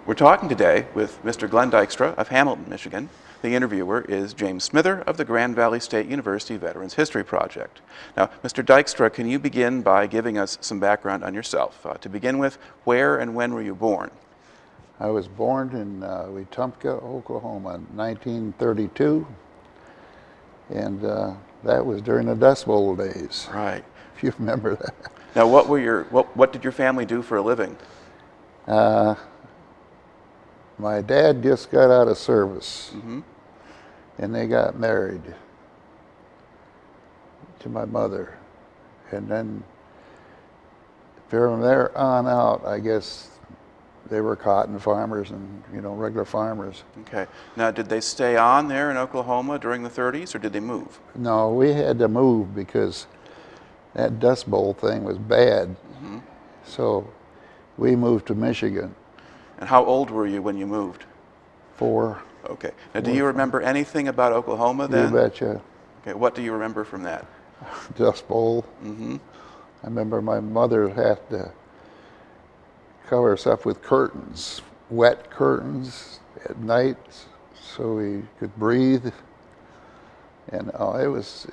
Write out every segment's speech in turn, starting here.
We're talking today with Mr. Glenn Dykstra of Hamilton, Michigan. The interviewer is James Smither of the Grand Valley State University Veterans History Project. Now, Mr. Dykstra, can you begin by giving us some background on yourself? To begin with, where and when were you born? I was born in Wetumpka, Oklahoma in 1932, and that was during the Dust Bowl days. Right. If you remember that. Now, what did your family do for a living? My dad just got out of service, Mm-hmm. and they got married to my mother. And then from there on out, I guess they were cotton farmers and, regular farmers. Okay. Now, did they stay on there in Oklahoma during the 30s, or did they move? No, we had to move because that Dust Bowl thing was bad. Mm-hmm. So we moved to Michigan. And how old were you when you moved? 4. Okay. Now, do you remember anything about Oklahoma then? You betcha. Okay. What do you remember from that? Dust Bowl. Mm-hmm. I remember my mother had to cover us up with curtains, wet curtains at night, so we could breathe. And it was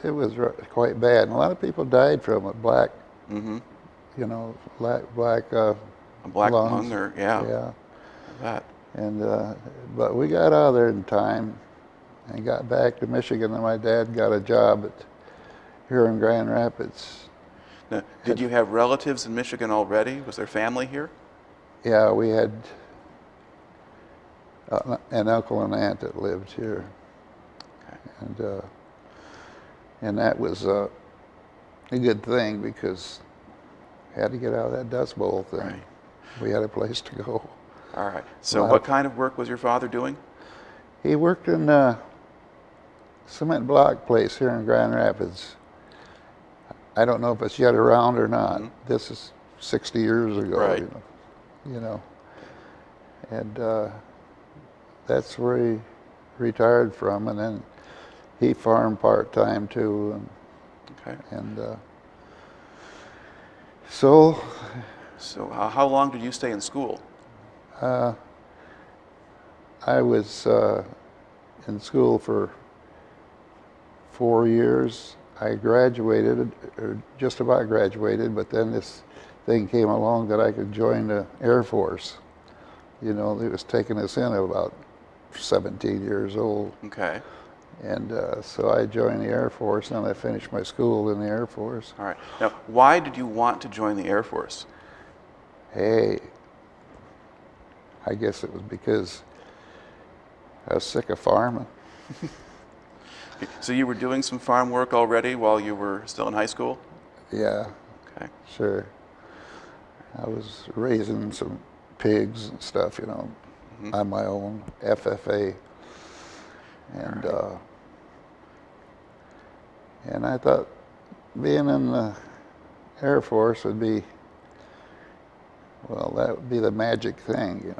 quite bad. And a lot of people died from it. Black, Mm-hmm. black A black lungs. lung, or yeah. Yeah. That. And but we got out of there in time and got back to Michigan, and my dad got a job here in Grand Rapids. Now, did you have relatives in Michigan already? Was there family here? Yeah, we had an uncle and aunt that lived here. Okay. And that was a good thing because we had to get out of that Dust Bowl thing. Right. We had a place to go. All right. So what kind of work was your father doing? He worked in a cement block place here in Grand Rapids. I don't know if it's yet around or not. Mm-hmm. This is 60 years ago. Right. And that's where he retired from, and then he farmed part-time too. Okay. So how long did you stay in school? I was in school for 4 years. I graduated, or just about graduated, but then this thing came along that I could join the Air Force. It was taking us in at about 17 years old. Okay. And so I joined the Air Force, and I finished my school in the Air Force. All right. Now, why did you want to join the Air Force? Hey, I guess it was because I was sick of farming. So you were doing some farm work already while you were still in high school? Yeah, Okay. sure. I was raising some pigs and stuff, Mm-hmm. on my own, FFA. And Right. And I thought being in the Air Force would be, well, that would be the magic thing,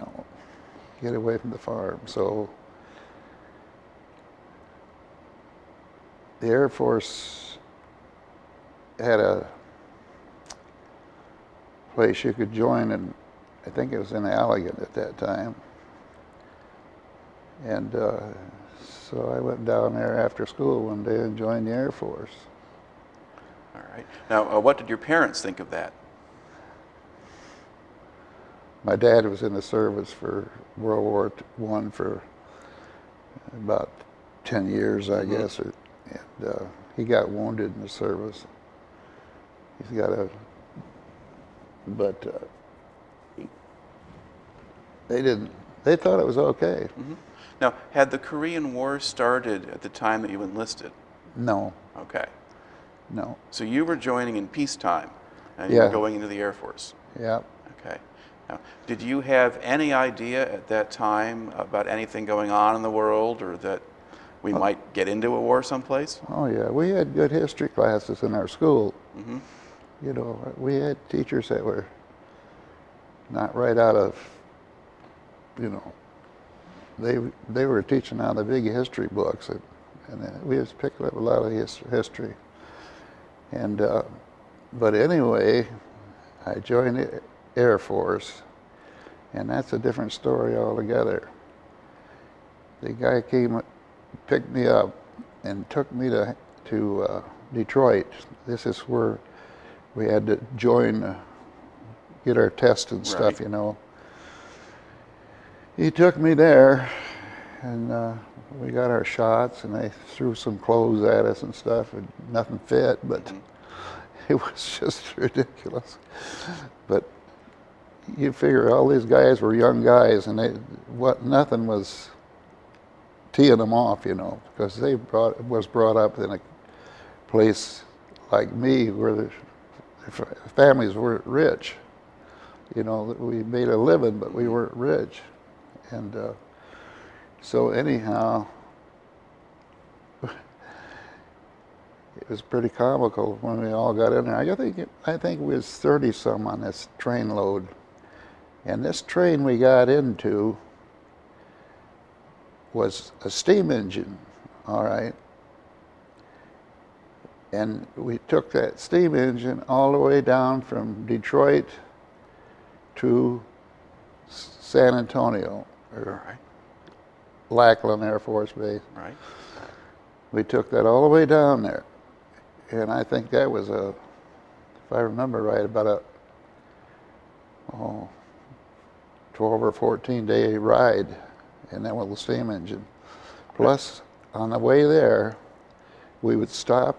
get away from the farm. So the Air Force had a place you could join, and I think it was in Allegan at that time. And so I went down there after school one day and joined the Air Force. All right. Now, what did your parents think of that? My dad was in the service for World War I for about 10 years, I guess, and he got wounded in the service. He's got but they thought it was okay. Mm-hmm. Now, had the Korean War started at the time that you enlisted? No, Okay. no, So you were joining in peacetime, and you Yeah. were going into the Air Force. yeah. Okay. Now, did you have any idea at that time about anything going on in the world, or that we might get into a war someplace? Oh yeah, we had good history classes in our school. Mm-hmm. We had teachers that were not right out of, they were teaching out of the big history books, and we was picking up a lot of history. And but anyway, I joined the Air Force, And that's a different story altogether. The guy came, picked me up, and took me to Detroit. This is where we had to join, get our test and stuff, you know. He took me there, and we got our shots, and they threw some clothes at us and stuff, and nothing fit, but it was just ridiculous. But you figure all these guys were young guys, and nothing was teeing them off, you know, because they was brought up in a place like me where the families weren't rich. You know, we made a living, but we weren't rich. And so anyhow, it was pretty comical when we all got in there. I think we was 30-some on this train load. And this train we got into was a steam engine, all right? And we took that steam engine all the way down from Detroit to San Antonio, or Lackland Air Force Base. Right. We took that all the way down there. And I think that was if I remember right, about a 12 or 14-day ride, and then with the steam engine. Plus, on the way there, we would stop,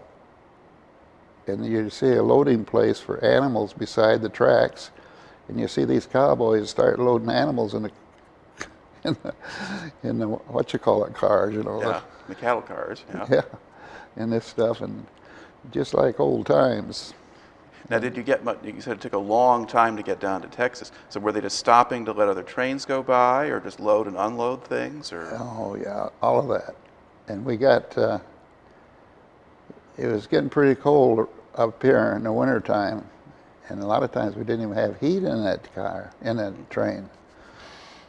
and you'd see a loading place for animals beside the tracks, and you see these cowboys start loading animals in the what you call it, cars, you know. Yeah, the cattle cars, yeah. Yeah, and this stuff, and just like old times. Now, did you get much? You said it took a long time to get down to Texas. So were they just stopping to let other trains go by, or just load and unload things, or? Oh yeah, all of that. And we got, it was getting pretty cold up here in the wintertime, and a lot of times we didn't even have heat in that car, in that train,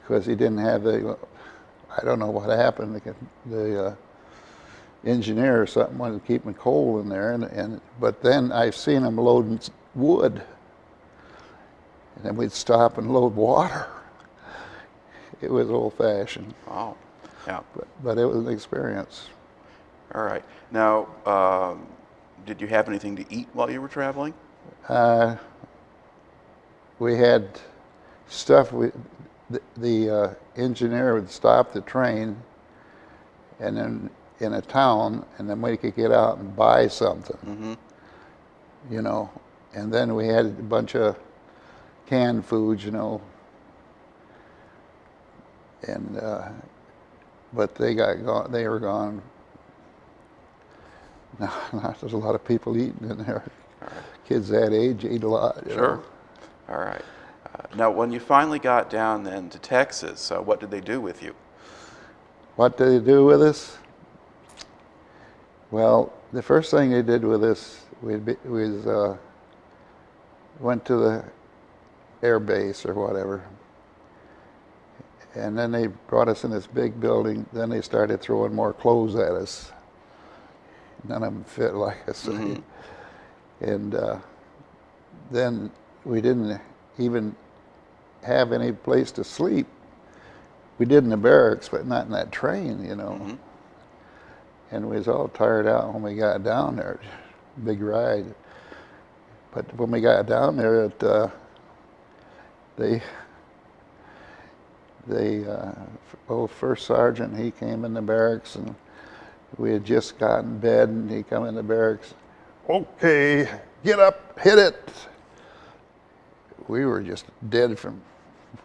because he didn't have I don't know what happened. The engineer or something wanted to keep me cold in there, but then I've seen them loading wood, and then we'd stop and load water. It was old-fashioned. Wow, yeah. But it was an experience. All right. Now, did you have anything to eat while you were traveling? We had stuff. The engineer would stop the train, and then in a town, and then we could get out and buy something, you know. And then we had a bunch of canned foods, you know. And but they got gone. They were gone. No, there's a lot of people eating in there. All right. Kids that age eat a lot. You Sure. know? All right. Now, when you finally got down then to Texas, what did they do with you? What did they do with us? Well, the first thing they did with us, we went to the air base or whatever, and then they brought us in this big building. Then they started throwing more clothes at us. None of them fit, like I say. And then we didn't even have any place to sleep. We did in the barracks, but not in that train, you know. And we was all tired out when we got down there. Big ride. But when we got down there, first sergeant, he came in the barracks, and we had just gotten in bed, and he come in the barracks. Okay, get up, hit it. We were just dead from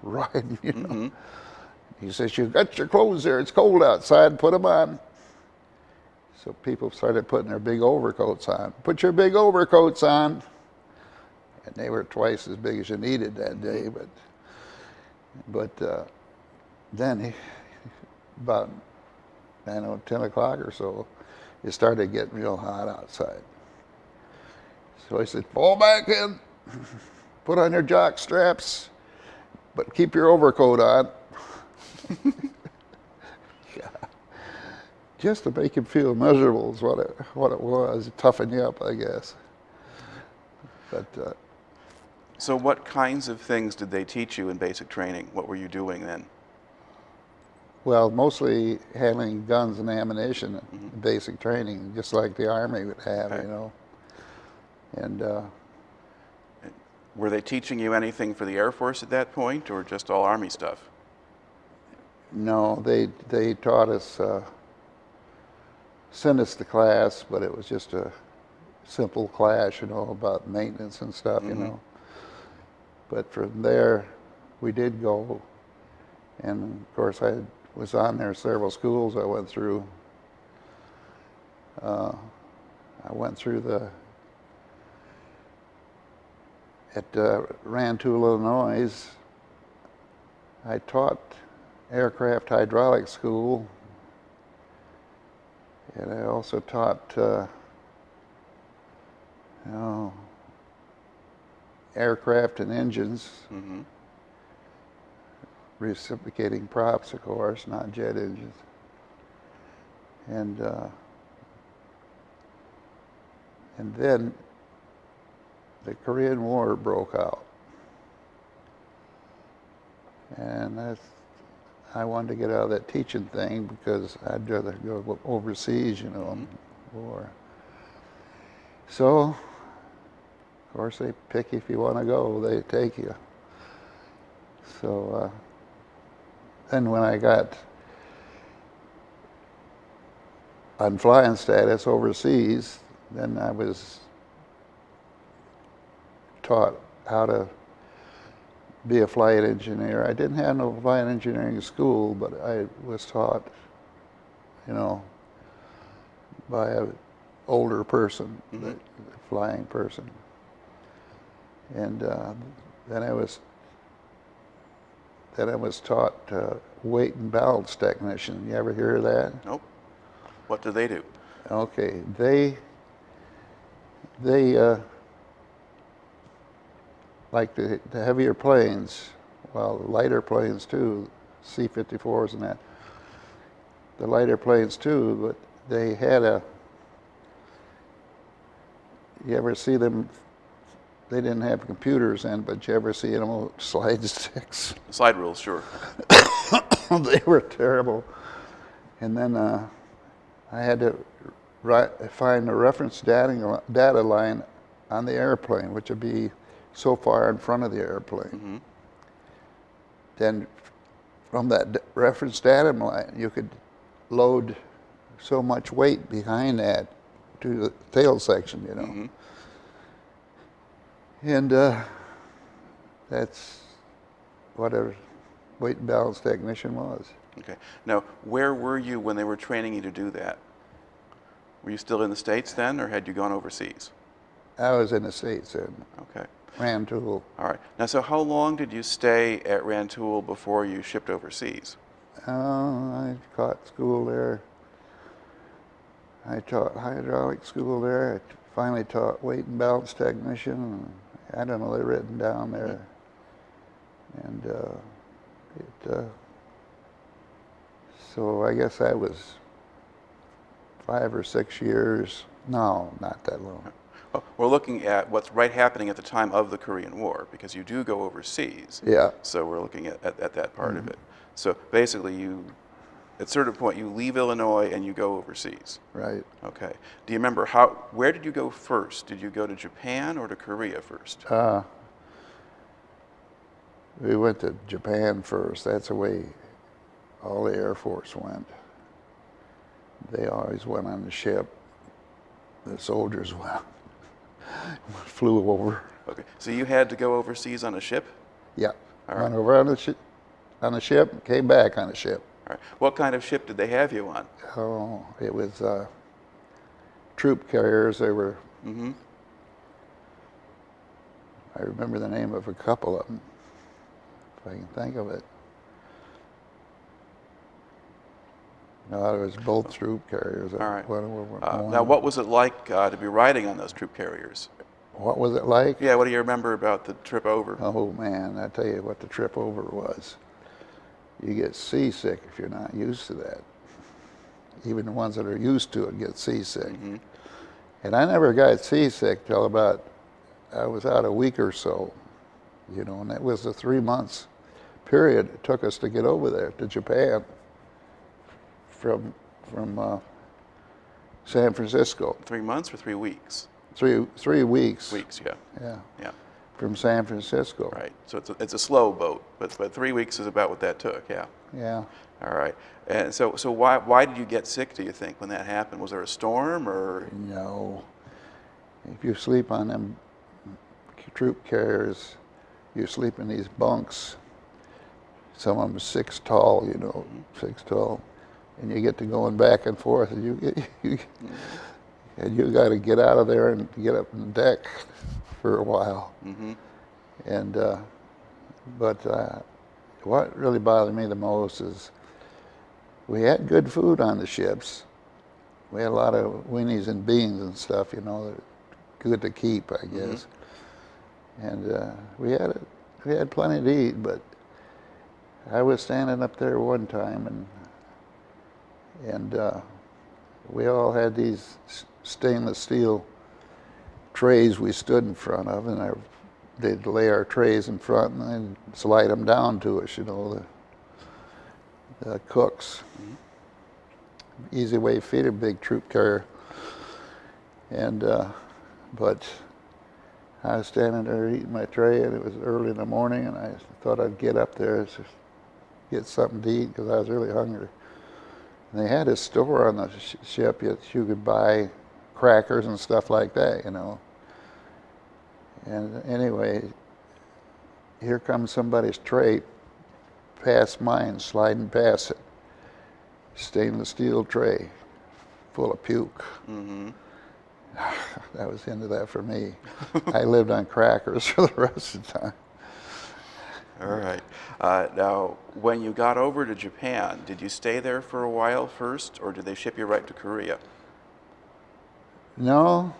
riding, you know. He says, "You got your clothes there. It's cold outside. Put them on." So people started putting their big overcoats on. Put your big overcoats on. And they were twice as big as you needed that day. But then about 10 o'clock or so, it started getting real hot outside. So he said, "Fall back in, put on your jock straps, but keep your overcoat on." Yeah. Just to make him feel miserable is what it was, toughen you up, I guess. But So what kinds of things did they teach you in basic training? What were you doing then? Well, mostly handling guns and ammunition, basic training, just like the Army would have, Okay. you know. And Were they teaching you anything for the Air Force at that point, or just all Army stuff? no, they taught us, sent us to class, but it was just a simple class, you know, about maintenance and stuff, you know. But from there, we did go, and of course I was on there several schools I went through. I went through at Rantoul, Illinois. I taught aircraft hydraulics school, and I also taught aircraft and engines, reciprocating props, of course, not jet engines. And then the Korean War broke out, and I wanted to get out of that teaching thing because I'd rather go overseas, you know, war. So, of course, they pick if you want to go, they take you. So then when I got on flying status overseas, then I was taught how to be a flight engineer. I didn't have no flight engineering school, but I was taught, you know, by an older person, a flying person. And then I was taught weight and balance technician. You ever hear of that? Nope. What do they do? Okay, they like the heavier planes, well, lighter planes too, C-54s and that. The lighter planes too, but they had you ever see them? They didn't have computers then, but you ever see them old slide sticks? Slide rules, sure. They were terrible. And then I had to find a reference data line on the airplane, which would be so far in front of the airplane. Then from that reference data line, you could load so much weight behind that to the tail section, you know. And that's what a weight and balance technician was. Okay. Now, where were you when they were training you to do that? Were you still in the States then, or had you gone overseas? I was in the States then. Okay. Rantoul. All right. Now, so how long did you stay at Rantoul before you shipped overseas? I taught school there. I taught hydraulic school there. I finally taught weight and balance technician. I don't know, they're written down there. And so I guess that was 5 or 6 years. No, not that long. Well, we're looking at what's happening at the time of the Korean War, because you do go overseas. Yeah. So we're looking at that part of it. So basically, at a certain point, you leave Illinois and you go overseas. Right. Okay. Do you remember where did you go first? Did you go to Japan or to Korea first? We went to Japan first. That's the way all the Air Force went. They always went on the ship. The soldiers flew over. Okay. So you had to go overseas on a ship? Yeah. All right. Went over on the ship, came back on the ship. All right. What kind of ship did they have you on? Oh, it was troop carriers. They were. I remember the name of a couple of them, if I can think of it. No, it was both troop carriers. All right. One. Now, what was it like to be riding on those troop carriers? What was it like? Yeah, what do you remember about the trip over? Oh man, I tell you what the trip over was. You get seasick if you're not used to that. Even the ones that are used to it get seasick. And I never got seasick till I was out a week or so. you know, and it was a 3 months period it took us to get over there to Japan from San Francisco. 3 months or 3 weeks? 3 weeks. Weeks, yeah. Yeah. Yeah. From San Francisco. Right. So it's a slow boat, but 3 weeks is about what that took. Yeah. Yeah. All right. And so why did you get sick, do you think, when that happened? Was there a storm or? No. If you sleep on them troop carriers, you sleep in these bunks. Some of them 6 tall, you know, 6 tall, and you get to going back and forth, and you got to get out of there and get up on the deck for a while. Mm-hmm. And but what really bothered me the most is we had good food on the ships. We had a lot of weenies and beans and stuff, you know, that good to keep, I guess. And we had plenty to eat, but I was standing up there one time, and we all had these stainless steel trays we stood in front of, and they'd lay our trays in front and then slide them down to us, you know, the cooks. Easy way to feed a big troop carrier. And but I was standing there eating my tray, and it was early in the morning, and I thought I'd get up there to get something to eat because I was really hungry. And they had a store on the ship that you could buy crackers and stuff like that, you know. And anyway, here comes somebody's tray past mine, sliding past it. Stainless steel tray full of puke. Mm-hmm. That was the end of that for me. I lived on crackers for the rest of the time. All right. Now, when you got over to Japan, did you stay there for a while first, or did they ship you right to Korea? No,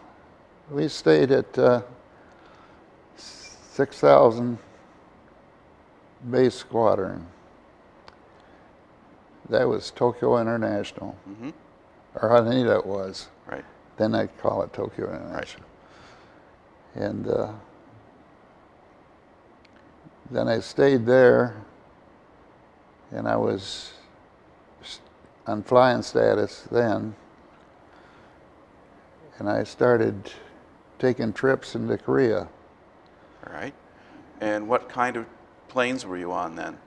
we stayed at 6,000 Base Squadron. That was Tokyo International, Mm-hmm. or Haneda it was. Right. Then I'd call it Tokyo International. Right. And then I stayed there, and I was on flying status then, and I started taking trips into Korea. All right. And what kind of planes were you on then?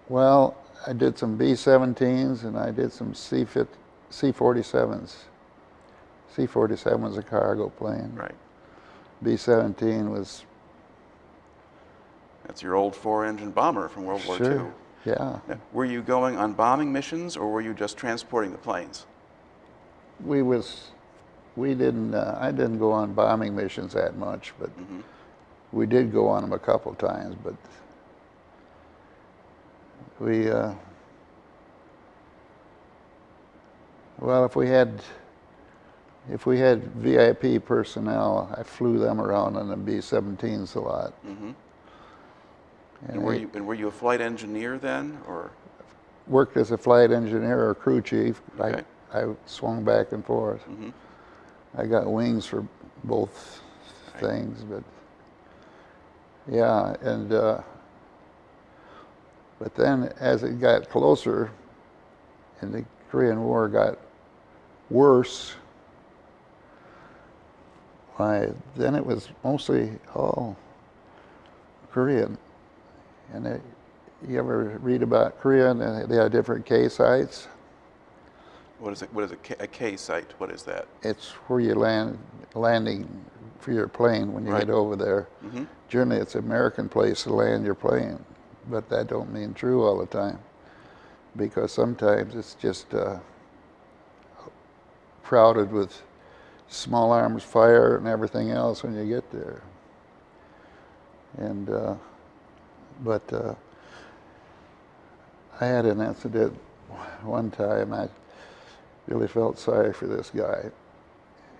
Well, I did some B-17s, and I did some C-47s. C-47 was a cargo plane. Right. B-17 was... That's your old 4-engine bomber from World War II. Sure, yeah. Now, were you going on bombing missions, or were you just transporting the planes? We didn't, I didn't go on bombing missions that much, but we did go on them a couple times, but we, well, if we had VIP personnel, I flew them around on the B-17s a lot. Mm-hmm. And were you a flight engineer then, or? Worked as a flight engineer or crew chief. Okay. I swung back and forth. Mm-hmm. I got wings for both things, but yeah, and but then as it got closer and the Korean War got worse, then it was mostly all Korean. And you ever read about Korea, and they had different K sites? What is it? What is a K site? What is that? It's where you landing for your plane when you Right. get over there. Mm-hmm. Generally, it's an American place to land your plane, but that don't mean true all the time, because sometimes it's just crowded with small arms fire and everything else when you get there. And but I had an incident one time. I really felt sorry for this guy.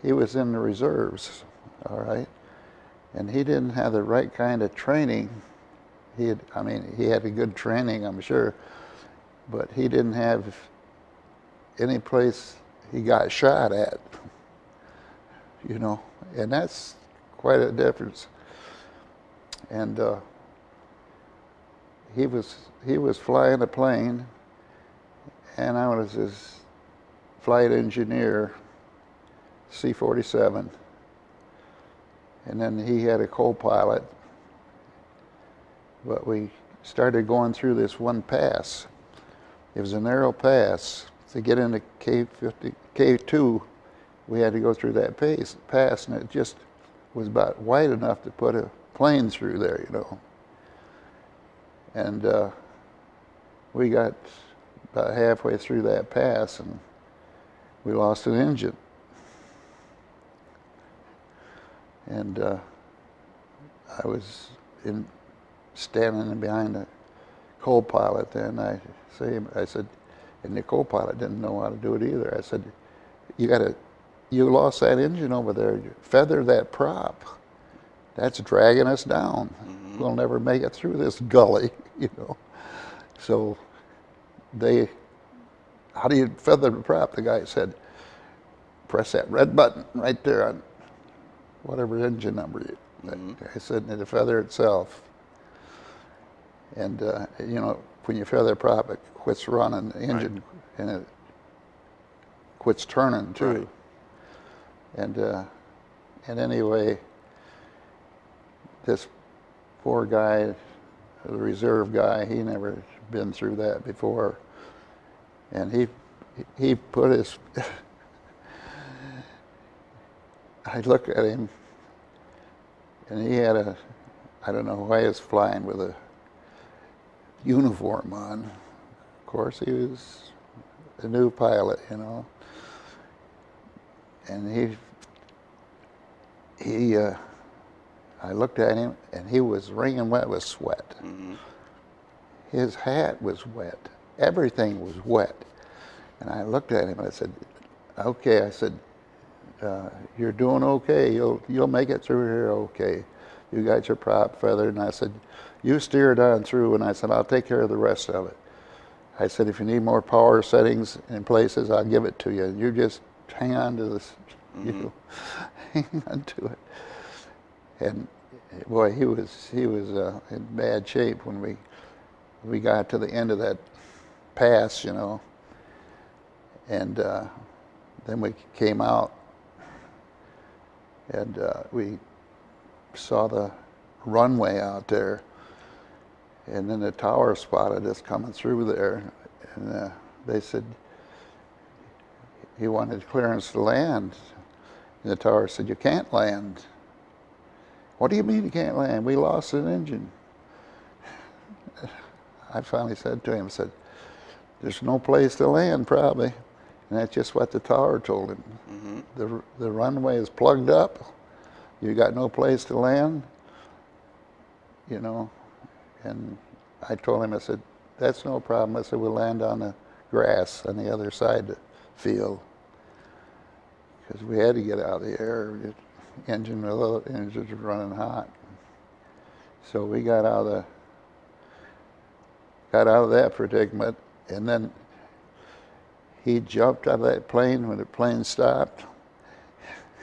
He was in the reserves, all right, and he didn't have the right kind of training. He had a good training, I'm sure, but he didn't have any place he got shot at, you know, and that's quite a difference. And he was flying a plane, and I was his flight engineer, C-47. And then he had a co-pilot. But we started going through this one pass. It was a narrow pass. To get into K2, we had to go through that pass, and it just was about wide enough to put a plane through there, you know. And we got about halfway through that pass, and we lost an engine. And I was standing behind the co-pilot then. I said, and the co-pilot didn't know how to do it either. I said, you lost that engine over there. Feather that prop. That's dragging us down. Mm-hmm. We'll never make it through this gully, you know. So how do you feather the prop? The guy said, press that red button right there on whatever engine number you. Mm-hmm. I said, it'll feather itself. And you know, when you feather the prop, it quits running the engine, right. And it quits turning too. Right. And anyway, this poor guy, the reserve guy, he never been through that before, and he put his. I look at him, and he had I don't know why he was flying with a uniform on. Of course, he was a new pilot, you know. And I looked at him, and he was wringing wet with sweat. Mm-hmm. His hat was wet. Everything was wet. And I looked at him, and I said, okay, I said, you're doing okay. You'll make it through here okay. You got your prop feathered. And I said, you steer it on through. And I said, I'll take care of the rest of it. I said, if you need more power settings in places, I'll give it to you. You just hang on to this, mm-hmm. You know, hang on to it. And boy, he was in bad shape when we got to the end of that pass, you know. And then we came out, and we saw the runway out there, and then the tower spotted us coming through there, and they said he wanted clearance to land. And the tower said, you can't land. What do you mean you can't land? We lost an engine. I finally said to him, I said, there's no place to land probably. And that's just what the tower told him. Mm-hmm. The runway is plugged up. You got no place to land, you know. And I told him, I said, that's no problem. I said, we'll land on the grass on the other side of the field. Because we had to get out of the air. The engines were running hot. So we got out of that predicament, and then he jumped out of that plane when the plane stopped,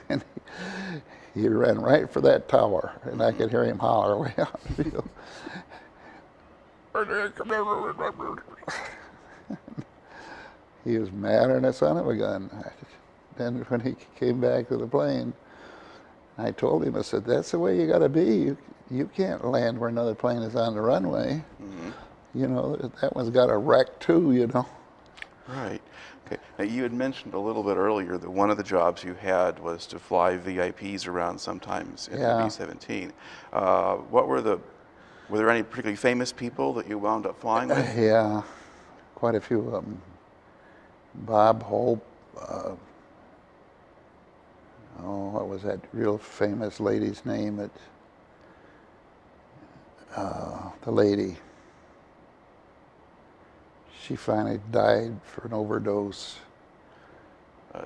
and he ran right for that tower, and I could hear him holler way out in the field. He was madder than a son of a gun. Then when he came back to the plane, I told him, I said, that's the way you got to be. You can't land where another plane is on the runway. Mm-hmm. You know, that one's got a wreck too, you know. Right. Okay. Now, you had mentioned a little bit earlier that one of the jobs you had was to fly VIPs around sometimes in the B-17. Were there any particularly famous people that you wound up flying with? Yeah, quite a few of them. Bob Hope. What was that real famous lady's name? The lady. She finally died for an overdose.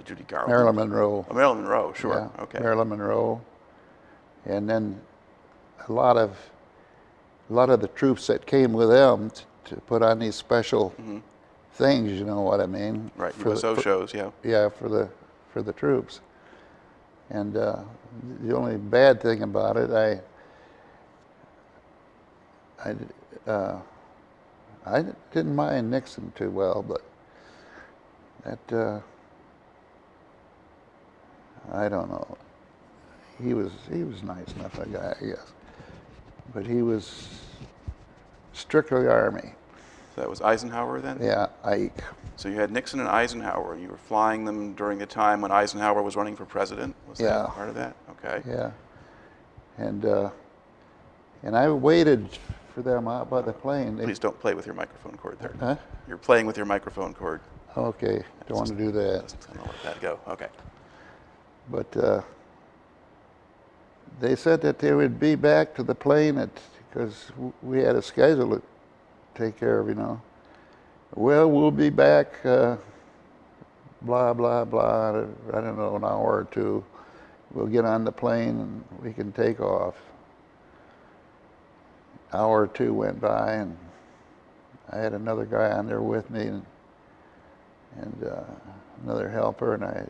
Judy Garland. Marilyn Monroe. Oh, Marilyn Monroe, sure. Yeah, okay. Marilyn Monroe. And then a lot of the troops that came with them to put on these special mm-hmm. things, you know what I mean? Right, USO shows, yeah. Yeah, for the troops. And the only bad thing about it, I didn't mind Nixon too well, but that I don't know. He was nice enough, that guy, I guess. But he was strictly Army. So that was Eisenhower then? Yeah, Ike. So you had Nixon and Eisenhower, and you were flying them during the time when Eisenhower was running for president? Was Yeah. that part of that? Okay. Yeah. And I waited for them out by the plane. Please don't play with your microphone cord there. Huh? You're playing with your microphone cord. Okay, don't want to do that. I'm gonna let that go. Okay. But they said that they would be back to the plane because we had a schedule to take care of, you know. Well, we'll be back, blah, blah, blah, I don't know, an hour or two. We'll get on the plane and we can take off. Hour or two went by, and I had another guy on there with me, and another helper, and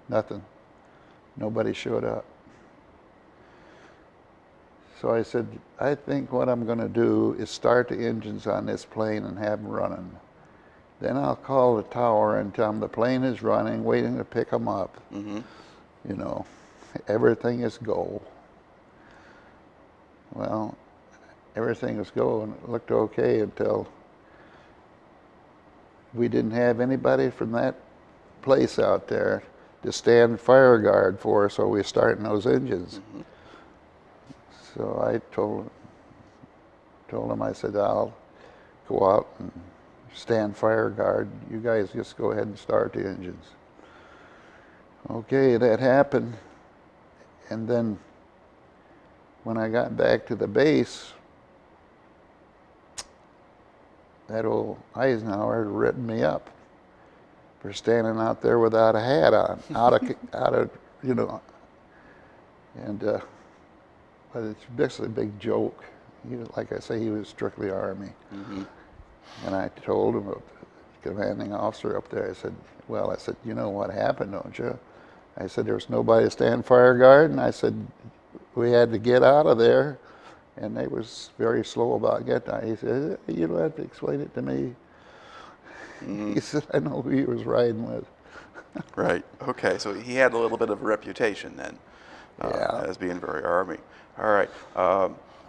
nothing. Nobody showed up. So I said, I think what I'm going to do is start the engines on this plane and have them running. Then I'll call the tower and tell them the plane is running, waiting to pick them up. Mm-hmm. You know, everything is go. Well, everything was go, and it looked okay until we didn't have anybody from that place out there to stand fire guard for us, so we were starting those engines. Mm-hmm. So I told him, I said, I'll go out and stand fire guard. You guys just go ahead and start the engines. Okay, that happened. And then when I got back to the base, that old Eisenhower had written me up for standing out there without a hat on, out of, you know. And but it's basically a big joke. Like I say, he was strictly Army. Mm-hmm. And I told him, the commanding officer up there, I said, you know what happened, don't you? I said, there was nobody to stand fire guard, and I said, we had to get out of there, and they was very slow about getting out. He said, you don't have to explain it to me. Mm-hmm. He said, I know who he was riding with. Right. Okay. So he had a little bit of a reputation then, Yeah. as being very Army. All right.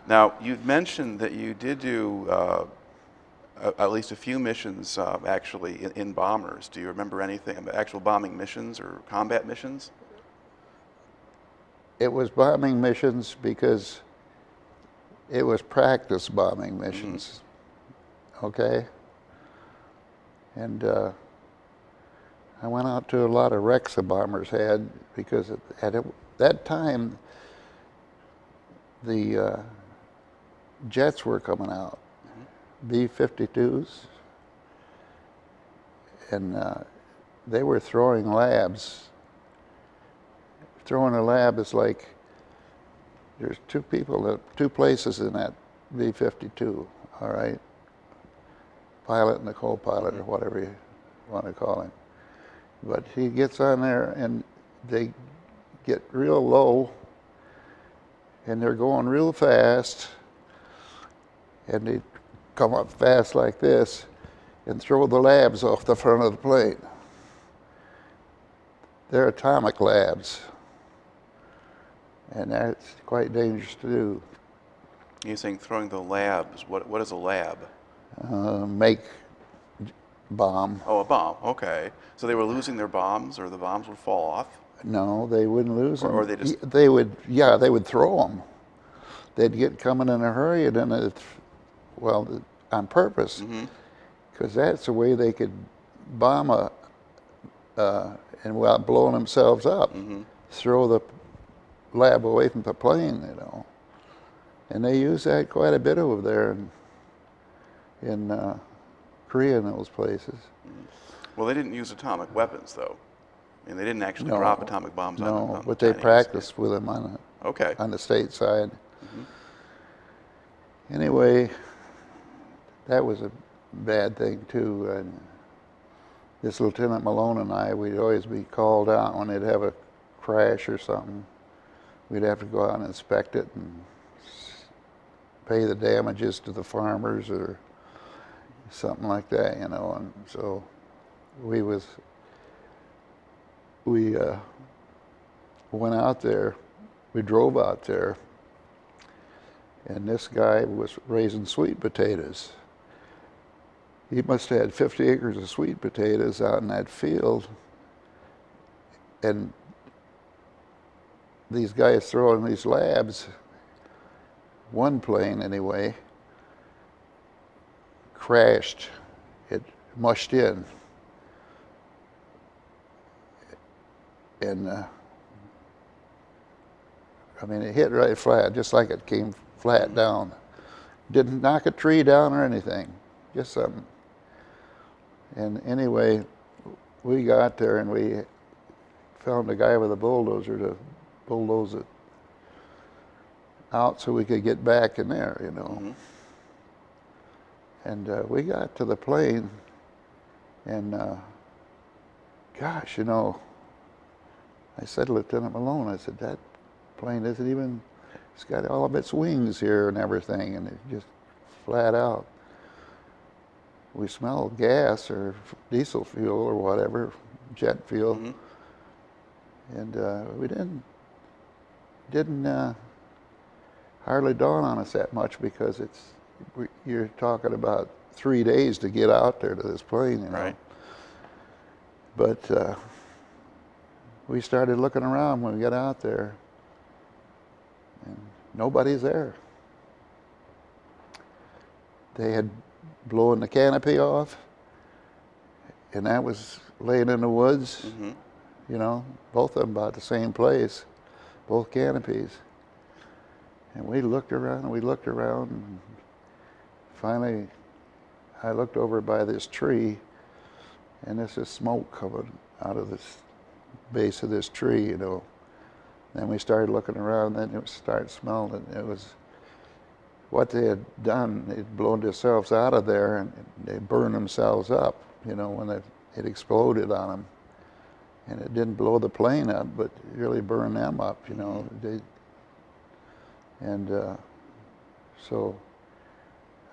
Now you've mentioned that you did do at least a few missions actually in bombers. Do you remember anything about actual bombing missions or combat missions? It was bombing missions because it was practice bombing missions. Mm-hmm. Okay? And I went out to a lot of wrecks the bombers had, because at that time the jets were coming out, B-52s, and they were throwing labs. Throwing a lab is like, there's two places in that B-52, all right? Pilot and the co-pilot, or whatever you want to call him. But he gets on there and they get real low and they're going real fast, and they come up fast like this and throw the labs off the front of the plane. They're atomic labs, and that's quite dangerous to do. You're saying throwing the labs. What is a lab? Make bomb. Oh, a bomb. Okay. So they were losing their bombs, or the bombs would fall off? No, they wouldn't lose them. Or they just... They would throw them. They'd get coming in a hurry, and then on purpose, because that's the way they could bomb and without blowing themselves up, throw the lab away from the plane, you know. And they use that quite a bit over there in Korea and those places. Well, they didn't use atomic weapons, though. I mean, they didn't actually drop atomic bombs on the No, but they Chinese. practiced with them on the state side. Anyway, that was a bad thing too. And this Lieutenant Malone and I, we'd always be called out when they'd have a crash or something. We'd have to go out and inspect it and pay the damages to the farmers or something like that, you know. And so we went out there, we drove out there, and this guy was raising sweet potatoes. He must have had 50 acres of sweet potatoes out in that field, and these guys throwing these labs, one plane anyway, crashed. It mushed in. And I mean, it hit right flat, just like it came flat down. Didn't knock a tree down or anything, just something. And anyway, we got there and we found a guy with a bulldozer to bulldoze it out so we could get back in there, you know. Mm-hmm. And we got to the plane, and gosh, you know, I said to Lieutenant Malone, I said, that plane isn't even, it's got all of its wings here and everything, and it just flat out. We smelled gas or diesel fuel or whatever, jet fuel, Mm-hmm. and we didn't hardly dawn on us that much because you're talking about 3 days to get out there to this plane, you know. Right. But we started looking around when we got out there, and nobody's there. They had blown the canopy off, and that was laying in the woods, Mm-hmm. you know, both of them about the same place, both canopies. And we looked around, and finally I looked over by this tree, and there's this smoke coming out of this base of this tree, you know. Then we started looking around, then it started smelling. It was what they had done. They'd blown themselves out of there, and they burned themselves up, you know, when it exploded on them. And it didn't blow the plane up, but it really burned them up, you know. So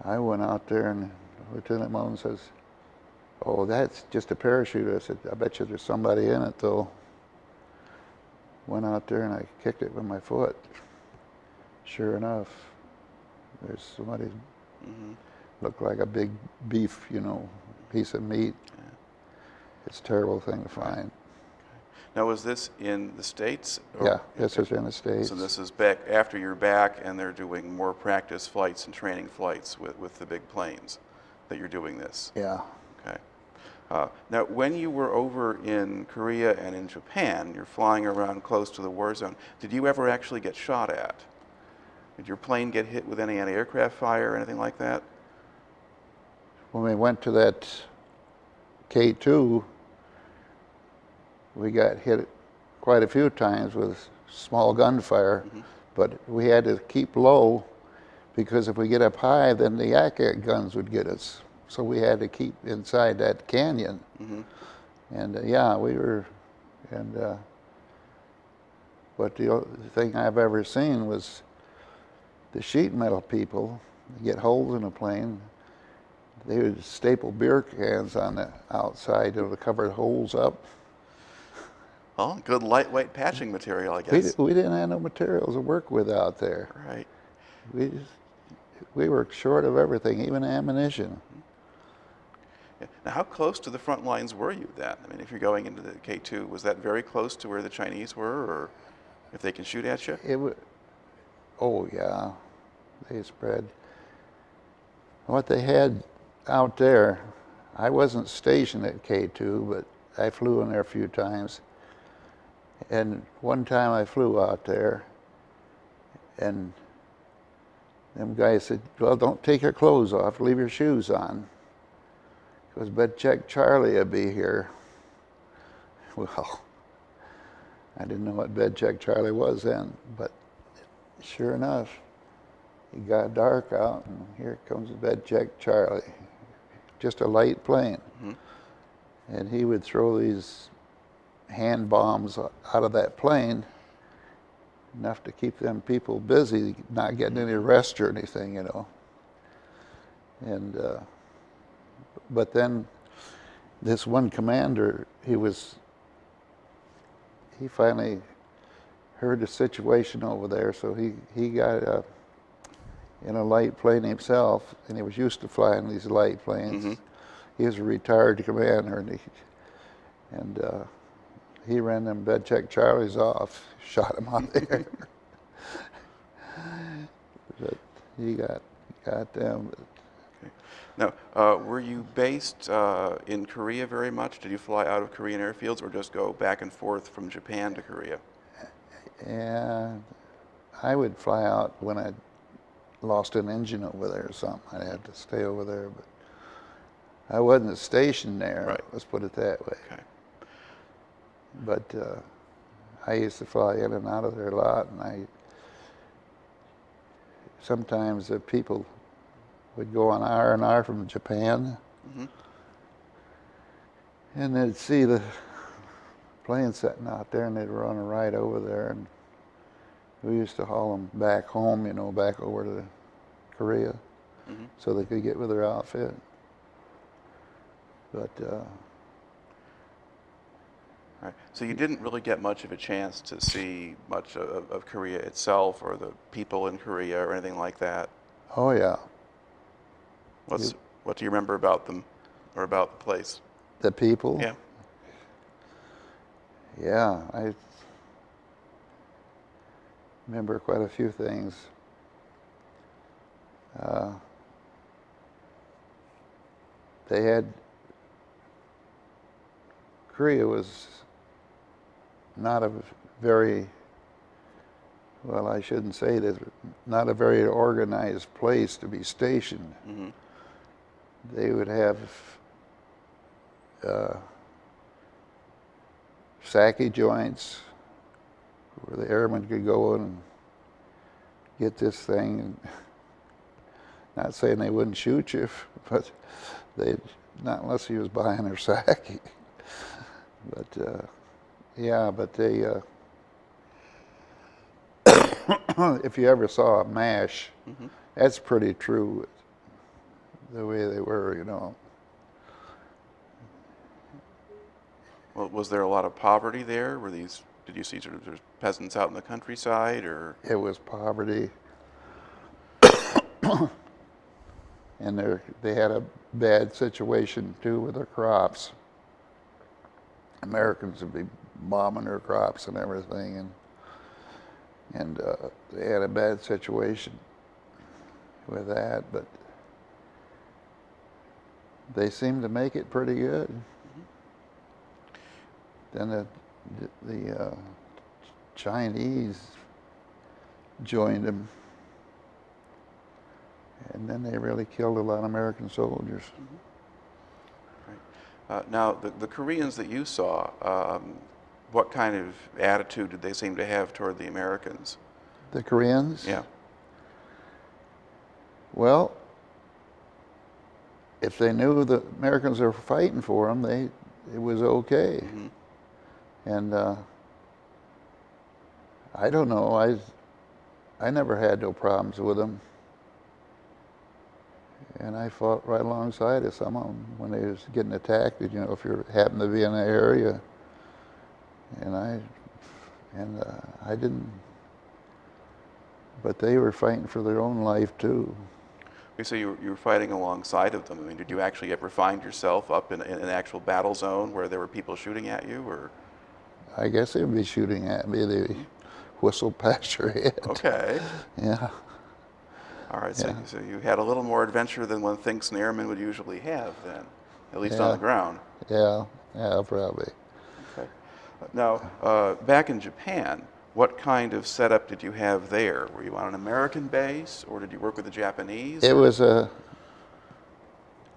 I went out there, and Lieutenant Mullen says, "Oh, that's just a parachute." I said, "I bet you there's somebody in it, though." Went out there, and I kicked it with my foot. Sure enough, there's somebody, Mm-hmm. looked like a big beef, you know, piece of meat. Yeah. It's a terrible thing to find. Now, was this in the States? Yeah, this is in the States. So this is back after you're back, and they're doing more practice flights and training flights with the big planes that you're doing this. Yeah. Okay. Now, when you were over in Korea and in Japan, you're flying around close to the war zone. Did you ever actually get shot at? Did your plane get hit with any anti-aircraft fire or anything like that? When we went to that K2, we got hit quite a few times with small gunfire, Mm-hmm. but we had to keep low because if we get up high, then the yak guns would get us. So we had to keep inside that canyon. Mm-hmm. And yeah, we were, but the only thing I've ever seen was the sheet metal people get holes in a plane. They would staple beer cans on the outside to cover holes up. Well, good lightweight patching material, I guess. We didn't have no materials to work with out there. Right. We were short of everything, even ammunition. Yeah. Now, how close to the front lines were you then? I mean, if you're going into the K2, was that very close to where the Chinese were, or if they can shoot at you? Oh yeah, they spread. What they had out there, I wasn't stationed at K2, but I flew in there a few times. And one time I flew out there, and them guys said, "Well, don't take your clothes off, leave your shoes on, because bed check Charlie will be here." Well, I didn't know what bed check Charlie was then, but sure enough, it got dark out, and here comes bed check Charlie, just a light plane. Mm-hmm. And he would throw these hand bombs out of that plane, enough to keep them people busy, not getting any rest or anything, you know. And but then this one commander, he finally heard the situation over there, so he got in a light plane himself, and he was used to flying these light planes. Mm-hmm. He was a retired commander, and he ran them bed check Charlies off, shot them out there. But he got them. Okay. Now, were you based in Korea very much? Did you fly out of Korean airfields, or just go back and forth from Japan to Korea? And I would fly out when I lost an engine over there or something. I'd have to stay over there, but I wasn't stationed there. Right. Let's put it that way. Okay. But I used to fly in and out of there a lot, and sometimes the people would go on R&R from Japan, Mm-hmm. and they'd see the plane sitting out there, and they'd run right over there, and we used to haul them back home, you know, back over to Korea, Mm-hmm. so they could get with their outfit. But Right. So you didn't really get much of a chance to see much of Korea itself, or the people in Korea, or anything like that. oh yeah, What do you remember about them, or about the place? the people. Yeah. Yeah, I remember quite a few things. Korea was not a very, well, I shouldn't say this, not a very organized place to be stationed. Mm-hmm. They would have sake joints where the airmen could go in and get this thing. And not saying they wouldn't shoot you, but not unless he was buying their sake. But yeah, but they, if you ever saw a MASH, Mm-hmm. that's pretty true, the way they were, you know. Well, was there a lot of poverty there? Did you see sort of there's peasants out in the countryside, or? It was poverty. And they had a bad situation too with their crops. Americans would be bombing their crops and everything, and they had a bad situation with that, but they seemed to make it pretty good. Mm-hmm. Then the Chinese joined them, and then they really killed a lot of American soldiers. Mm-hmm. Right. Now, the Koreans that you saw, what kind of attitude did they seem to have toward the Americans? The Koreans? Yeah. Well, if they knew the Americans were fighting for them, it was okay. Mm-hmm. And I don't know, I never had no problems with them. And I fought right alongside of some of them when they was getting attacked, you know, if you happened to be in the area. And I didn't, but they were fighting for their own life too. So you were fighting alongside of them. I mean, did you actually ever find yourself up in an actual battle zone where there were people shooting at you, or? I guess they'd be shooting at me. They whistled past your head. Okay. Yeah. All right. Yeah. So you had a little more adventure than one thinks an airman would usually have, then, at least on Yeah. the ground. Yeah, probably. Okay. Now, back in Japan, what kind of setup did you have there? Were you on an American base, or did you work with the Japanese? It was it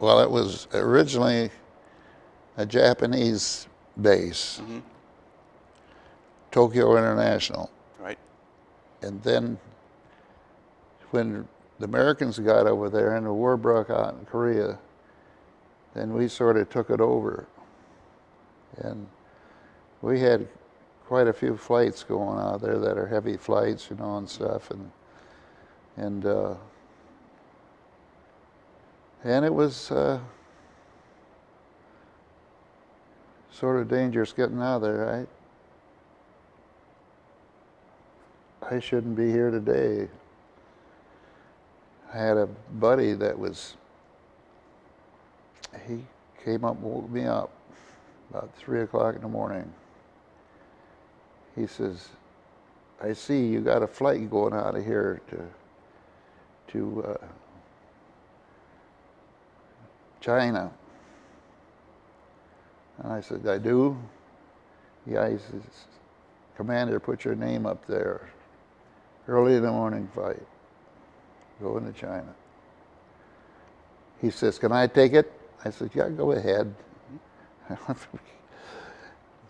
was originally a Japanese base, Mm-hmm. Tokyo International. Right. And then when the Americans got over there and the war broke out in Korea, then we sort of took it over. And we had quite a few flights going out there that are heavy flights, you know, and stuff, and it was sort of dangerous getting out of there. I shouldn't be here today. I had a buddy that he came up and woke me up about 3 o'clock in the morning. He says, I see you got a flight going out of here to China. And I said, I do? Yeah, he says, Commander, put your name up there. Early in the morning flight, going to China. He says, can I take it? I said, yeah, go ahead. I've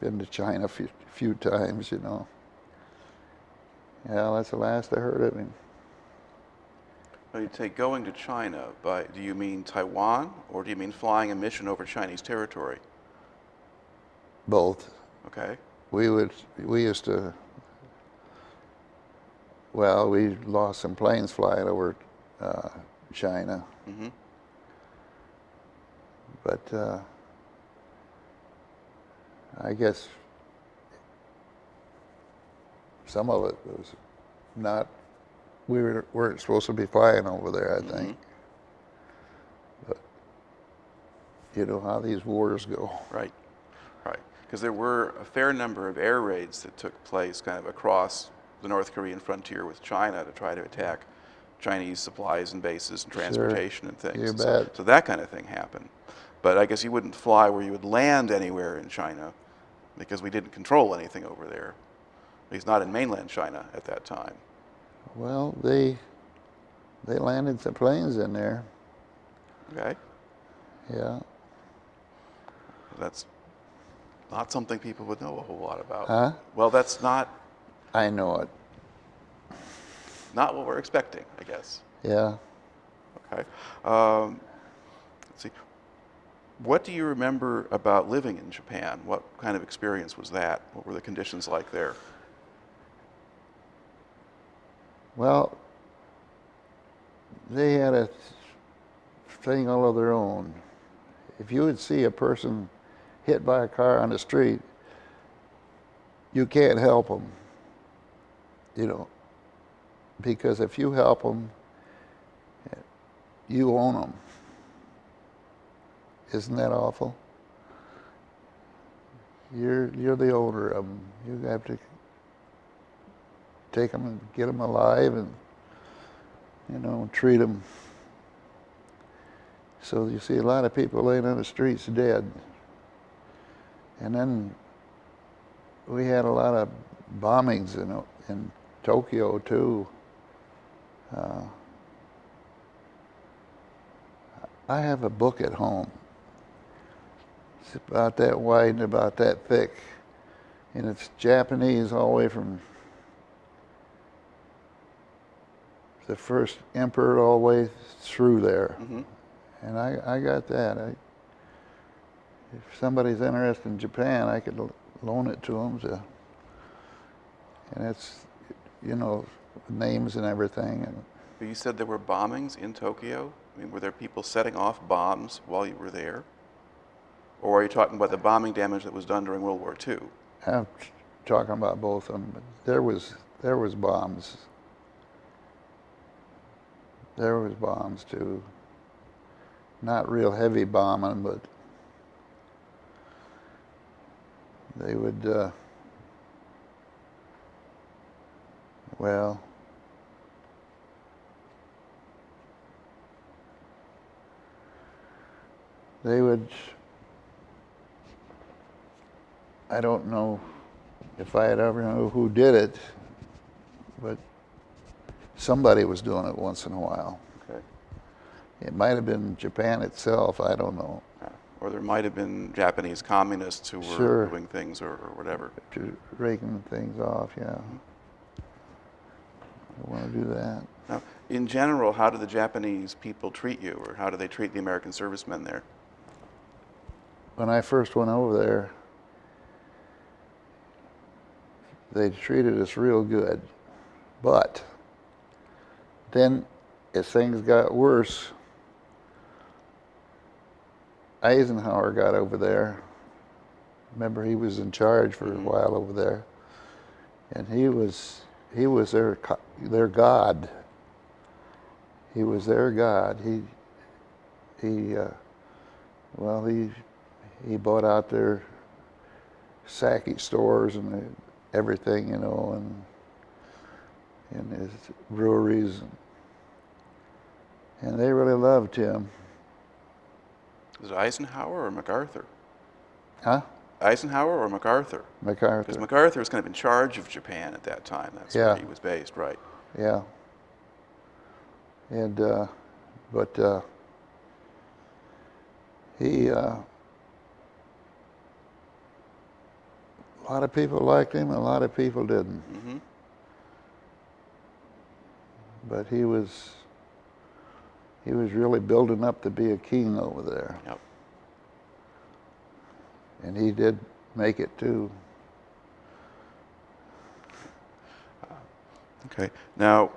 been to China a few times, you know. Yeah, that's the last I heard of him. When you say going to China, do you mean Taiwan, or do you mean flying a mission over Chinese territory? Both. Okay. We used to, well, we lost some planes flying over China. Mm-hmm. But I guess some of it was not, weren't supposed to be flying over there, I think. But you know how these wars go. Right, right. Because there were a fair number of air raids that took place kind of across the North Korean frontier with China to try to attack Chinese supplies and bases and transportation and things. You bet. So that kind of thing happened. But I guess you wouldn't fly where you would land anywhere in China because we didn't control anything over there. At least not in mainland China at that time. Well, they landed some planes in there. Okay. Yeah. That's not something people would know a whole lot about. Huh? Well, that's not I know it. what we're expecting, I guess. Yeah. Okay. Let's see. What do you remember about living in Japan? What kind of experience was that? What were the conditions like there? Well, they had a thing all of their own. If you would see a person hit by a car on the street, you can't help them, you know, because if you help them, you own them. Isn't that awful? You're the owner of them. You have to take them and get them alive and, you know, treat them. So you see a lot of people laying on the streets dead. And then we had a lot of bombings in Tokyo too. I have a book at home. It's about that wide and about that thick. And it's Japanese all the way from the first emperor all the way through there. Mm-hmm. And I got that. If somebody's interested in Japan, I could loan it to them. And it's, you know, names and everything. And But you said there were bombings in Tokyo? I mean, were there people setting off bombs while you were there? Or are you talking about the bombing damage that was done during World War II? I'm talking about both of them. But there was bombs. There was bombs too. Not real heavy bombing, but they would, well, they would, I don't know if I had ever known who did it, but somebody was doing it once in a while. Okay. It might have been Japan itself, I don't know. Or there might have been Japanese communists who were Sure. doing things or whatever. Raking things off, yeah. I want to do that. Now, in general, how do the Japanese people treat you, or how do they treat the American servicemen there? When I first went over there, they treated us real good. But then as things got worse, Eisenhower got over there. Remember, he was in charge for a while over there, and he was their god. He was their god. He bought out their Saki stores and everything, you know, and his breweries, and they really loved him. Was it Eisenhower or MacArthur? Huh? Eisenhower or MacArthur? MacArthur. Because MacArthur was kind of in charge of Japan at that time. That's where he was based, right? Yeah. And but he a lot of people liked him, and a lot of people didn't. Mm-hmm. But he was really building up to be a king over there. Yep. And he did make it too. Okay. Now,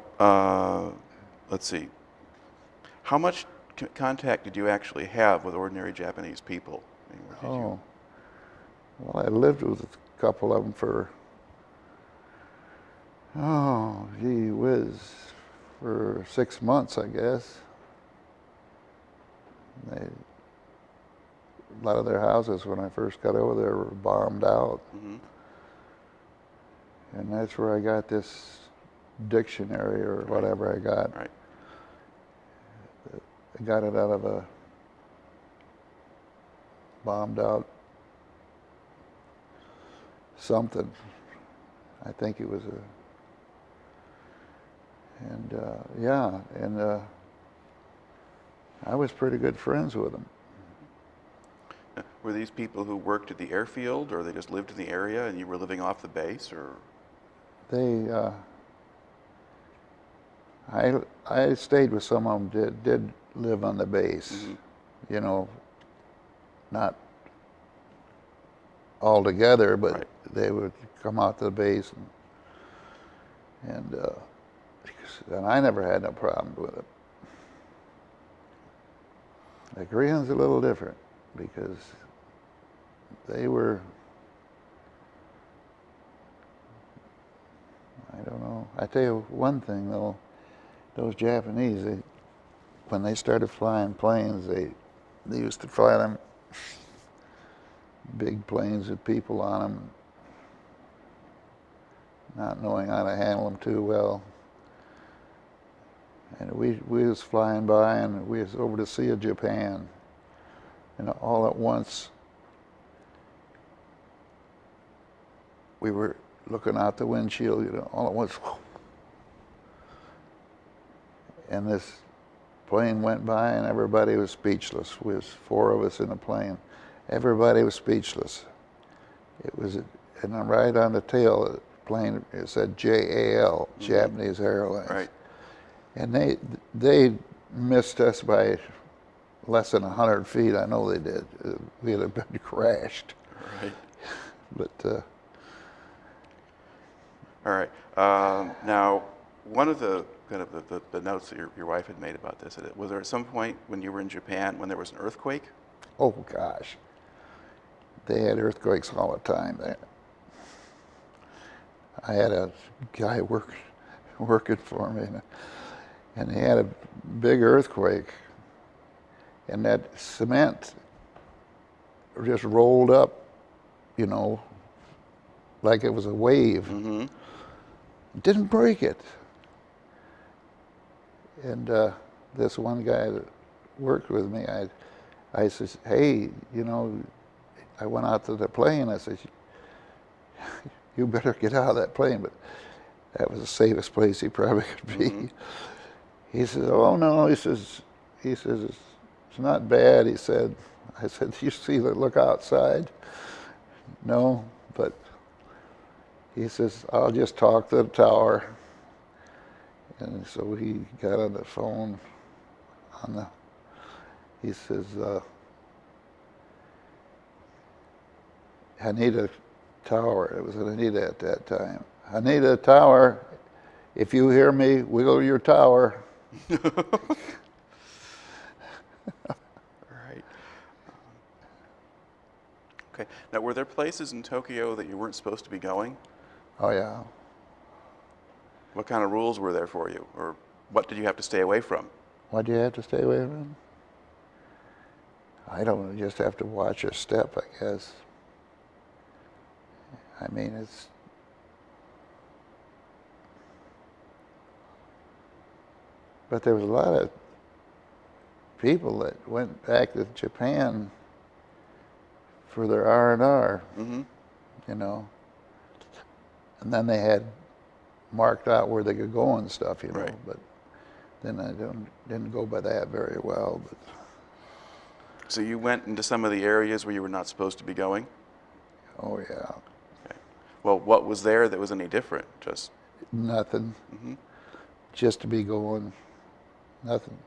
let's see. How much contact did you actually have with ordinary Japanese people? I mean, did you... Well, I lived with a couple of them for, gee whiz, for 6 months, I guess. A lot of their houses, when I first got over there, were bombed out. Mm-hmm. And that's where I got this dictionary or whatever I got. Right. I got it out of a bombed out something. I think it was I was pretty good friends with them. Were these people who worked at the airfield, or they just lived in the area and you were living off the base, or? They, I stayed with some of them did live on the base. Mm-hmm. You know, not all together, but they would come out to the base, and I never had no problem with it. The Koreans are a little different because they were, I don't know. I tell you one thing though, those Japanese, when they started flying planes, they used to fly them big planes with people on them, not knowing how to handle them too well. And we was flying by, and we was over the Sea of Japan, and all at once we were looking out the windshield, you know, all at once, and this plane went by, and everybody was speechless. We was 4 of us in the plane. Everybody was speechless. It was, and right on the tail of the plane, it said JAL, mm-hmm. Japanese Airlines. Right. And they missed us by less than 100 feet. I know they did. We'd have been crashed. Right. But. All right. Now, one of the kind of the notes that your wife had made about this, was there at some point when you were in Japan when there was an earthquake? Oh gosh, they had earthquakes all the time there. I had a guy working for me, and he had a big earthquake, and that cement just rolled up, you know, like it was a wave. Mm-hmm. Didn't break it. And this one guy that worked with me, I says, hey, you know, I went out to the plane. I said, you better get out of that plane. But that was the safest place he probably could be. Mm-hmm. He says, oh no, he says, it's not bad. He said, I said, do you see the look outside? No, but he says, I'll just talk to the tower. And so he got on the phone he says, I need to Tower. It was Anita at that time. Anita Tower, if you hear me, wiggle your tower. Right. Okay. Now, were there places in Tokyo that you weren't supposed to be going? Oh yeah. What kind of rules were there for you, or what did you have to stay away from? What do you have to stay away from? I don't know, just have to watch your step, I guess. I mean, it's... But there was a lot of people that went back to Japan for their R&R, you know. And then they had marked out where they could go and stuff, you know. Right. But then I didn't go by that very well. But So you went into some of the areas where you were not supposed to be going? oh yeah, Okay. Well, what was there that was any different? Just nothing. Just to be going, nothing.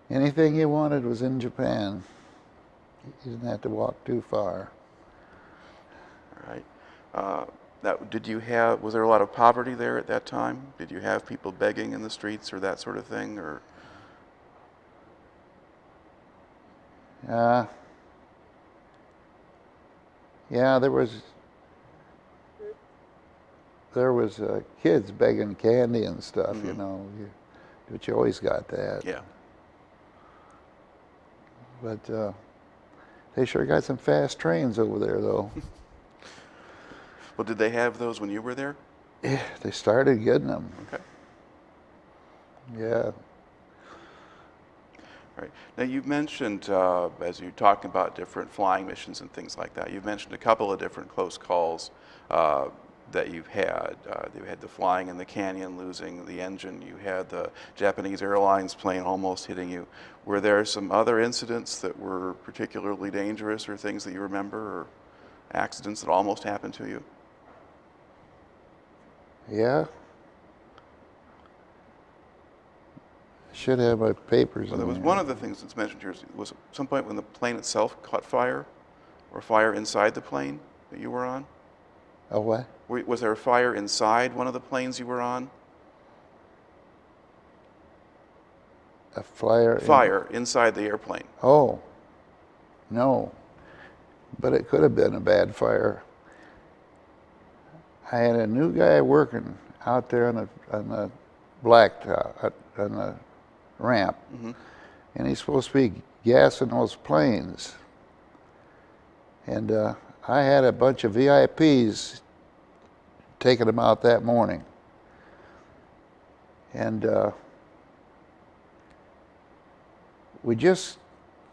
Anything you wanted was in Japan. You didn't have to walk too far. all right. Was there a lot of poverty there at that time? Did you have people begging in the streets or that sort of thing, or? Yeah, there was kids begging candy and stuff, you know. But you always got that. Yeah. But they sure got some fast trains over there, though. Well, did they have those when you were there? Yeah, they started getting them. Okay. Yeah. Right. Now, you've mentioned, as you're talking about different flying missions and things like that, you've mentioned a couple of different close calls that you've had. You had the flying in the canyon, losing the engine. You had the Japanese Airlines plane almost hitting you. Were there some other incidents that were particularly dangerous, or things that you remember, or accidents that almost happened to you? Yeah. Should have my papers. Well, there in was there. one of the things that's mentioned here. Was at some point when the plane itself caught fire, or fire inside the plane that you were on? A what? Was there a fire inside one of the planes you were on? A flyer. Fire inside the airplane. Oh, no. But it could have been a bad fire. I had a new guy working out there on the blacktop, on the ramp, and he's supposed to be gassing those planes. And I had a bunch of VIPs taking them out that morning. And we just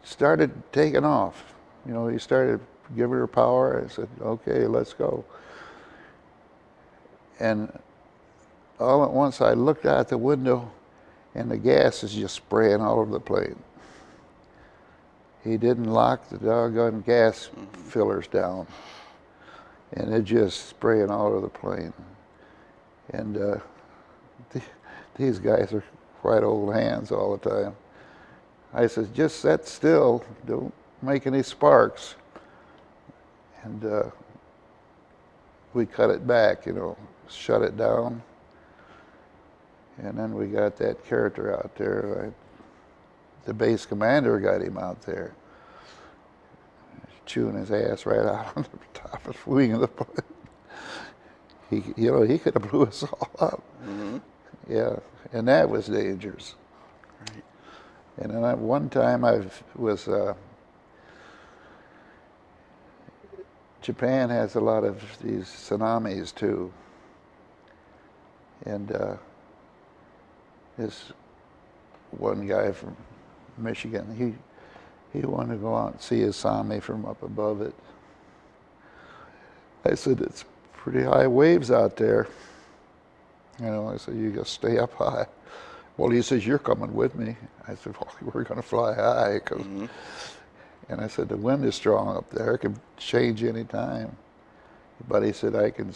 started taking off. You know, he started giving her power. I said, okay, let's go. And all at once I looked out the window and the gas is just spraying all over the plane. He didn't lock the doggone gas fillers down, and it just spraying all over the plane. And these guys are quite old hands all the time. I said, just sit still, don't make any sparks. And we cut it back, you know, shut it down. And then we got that character out there. The base commander got him out there, chewing his ass right out on the top of the wing of the plane. He could have blew us all up. Yeah, and that was dangerous. Right. And then one time Japan has a lot of these tsunamis too. And this one guy from Michigan, he wanted to go out and see a tsunami from up above it. I said, it's pretty high waves out there. You know, I said, you just stay up high. Well, he says, you're coming with me. I said, well, we're going to fly high. And I said, the wind is strong up there. It can change any time. But he said, I can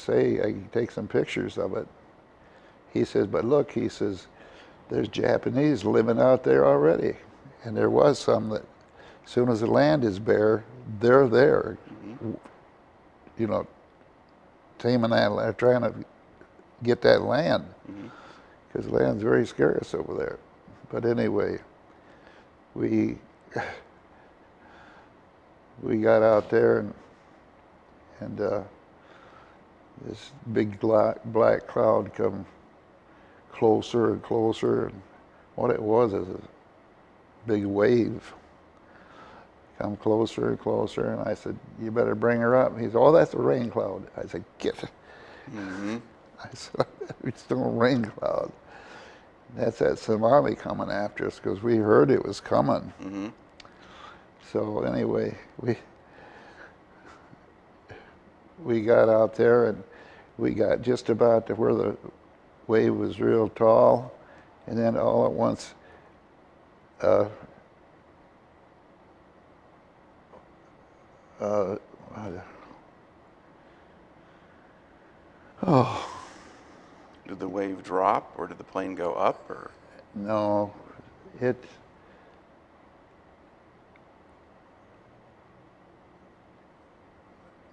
take some pictures of it. He says, but look, he says, there's Japanese living out there already. And there was some that, as soon as the land is bare, they're there, you know, taming that, trying to get that land, Mm-hmm. because land's very scarce over there. But anyway, we got out there, and this big black cloud come closer and closer, and what it was is a big wave come closer and closer, and I said, "You better bring her up." He said, "Oh, that's a rain cloud." I said, "Get it." Mm-hmm. I said, "It's still a rain cloud." That's that tsunami coming after us, because we heard it was coming. Mm-hmm. So anyway, we got out there, and we got just about to where the wave was real tall, and then all at once, oh Did the wave drop, or did the plane go up, or? no, it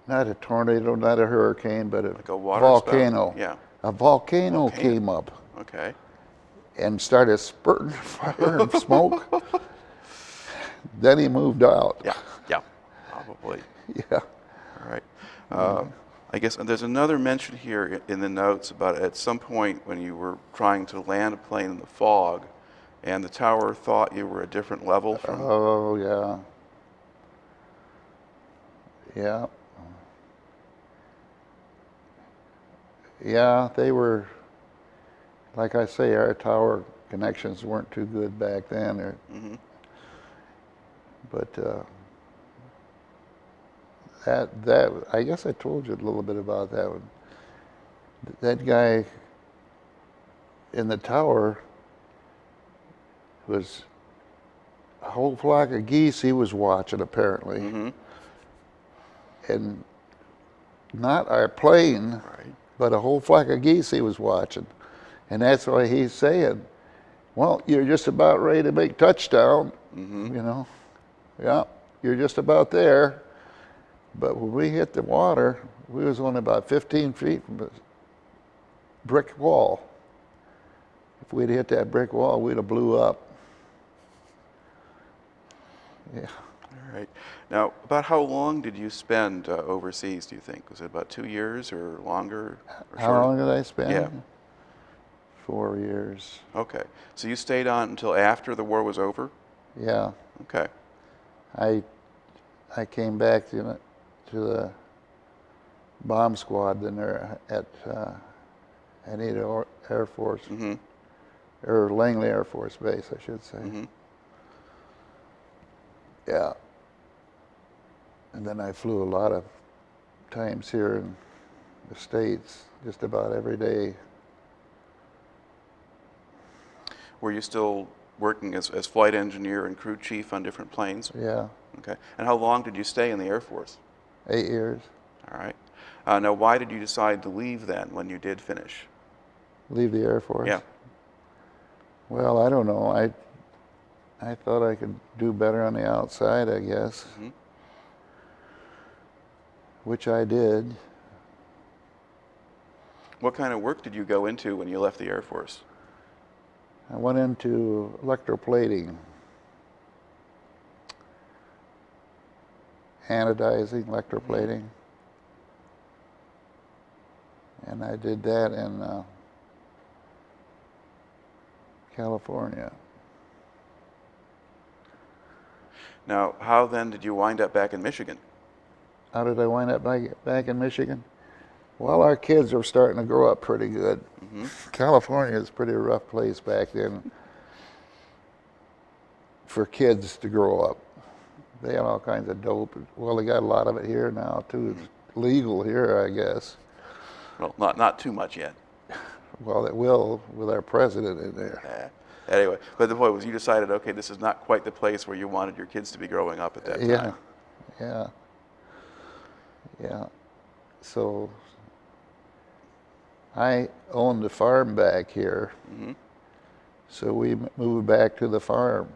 not a tornado, not a hurricane, but Like a water volcano. spout? Yeah. A volcano came up Okay. and started spurting fire and smoke. Then he moved out. Yeah. Yeah. Probably. Yeah. All right. I guess there's another mention here in the notes about at some point when you were trying to land a plane in the fog, and the tower thought you were a different level from. Oh, yeah. Yeah. Yeah, they were, like I say, our tower connections weren't too good back then. Mm-hmm. But that I guess I told you a little bit about that one. That guy in the tower was a whole flock of geese he was watching, apparently. Mm-hmm. And not our plane, Right. but a whole flock of geese he was watching. And that's why he's saying, "Well, you're just about ready to make touchdown." Mm-hmm. You know, yeah, you're just about there. But when we hit the water, we was only about 15 feet from a brick wall. If we'd hit that brick wall, we'd have blew up. Yeah. All right. Now, about how long did you spend overseas, do you think? Was it about 2 years or longer? Or How shorter? long did I spend? Yeah. 4 years. Okay. So you stayed on until after the war was over? Yeah. Okay. I came back to the bomb squad then there at Air Force, Mm-hmm. or Langley Air Force Base, I should say. Mm-hmm. Yeah. And then I flew a lot of times here in the States, just about every day. Were you still working as flight engineer and crew chief on different planes? Yeah. Okay. And how long did you stay in the Air Force? 8 years. All right. Now, why did you decide to leave then when you did finish? Leave the Air Force? Yeah. Well, I don't know. I thought I could do better on the outside, I guess. Mm-hmm. Which I did. What kind of work did you go into when you left the Air Force? I went into electroplating, anodizing, electroplating. And I did that in California. Now, how then did you wind up back in Michigan? How did I wind up back in Michigan? Well, our kids were starting to grow up pretty good. Mm-hmm. California is a pretty rough place back then for kids to grow up. They had all kinds of dope. Well, they got a lot of it here now too. It's legal here, I guess. Well, not too much yet. Well, it will with our president in there. Anyway, but the point was you decided, okay, this is not quite the place where you wanted your kids to be growing up at that time. Yeah. So I owned a farm back here. Mm-hmm. So we moved back to the farm.